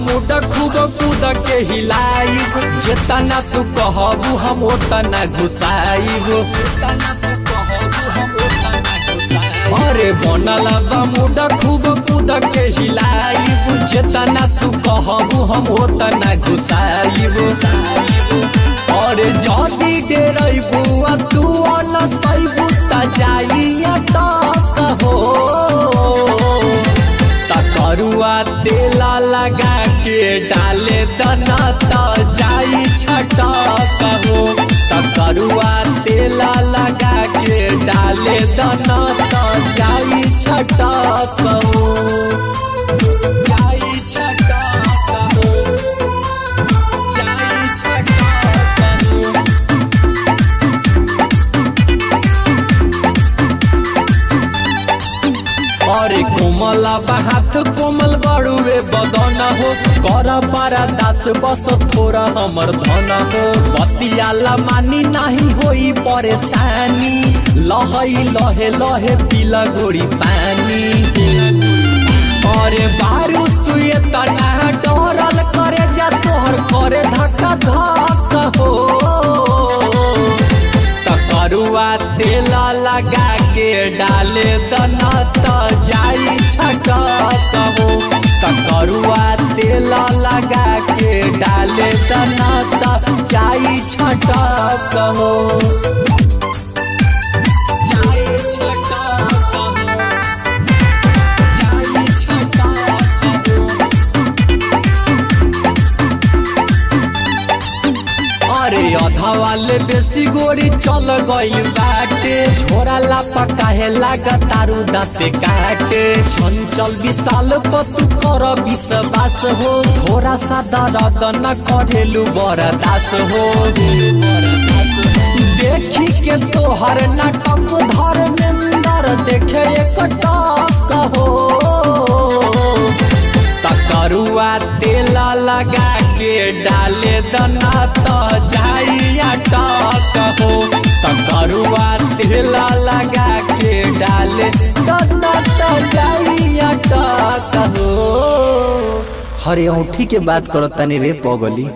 Mood खूब कूद के हिलाइब, जेतना तू कहबू हम ओतना घुसाइब। अरे बनल बा मुड खूब कूद के हिलाइब, जेतना तू कहबू हम ओतना घुसाइब। और जदी डेरबू तू अनसैबू त जाई अटक हो। तकरुआ तेला लगा के डाले दना त जाई छटक हो। तकरुआ तेला लगा के डाले दना त जाई छटक हो। जाई छटक हो, जाई छटक हो। अरे कोमल बात कोमल बड़ुए बदन हो, कर पारा दास बस थोड़ा हमर धन हो। बतियाला मानी नहीं होई परेशानी, लहई लहे लहे पीला गोड़ी पानी। अरे बारू तू ये तना डरल करे जा तोहर करे धक्का धक हो। तकरुआ तेला लगा के डाले दना त जाई छटक हो। तकरुआ तेला लगा के डाले दना त जाई छटक हो। जाई छटक हो, जाई छटक हो। अरे अधा वाले बेसी गोरी चल गई बाटे, छोरा लापा काहे लागा तारू दाते काटे। चंचल विशाल पतु कर विश्वास हो, थोड़ा सा दर्द न करेलू बरदास हो। देखी के तोहर नाटक धर्मेंद्र देखे एक टक हो। तकरुआ तेला लगा के डाले दना त जाई अटक हो। तकरुआ तेला लगा के डाले दना त जाई अटक हो। हरे औठी के बात करत तनी रे पगली।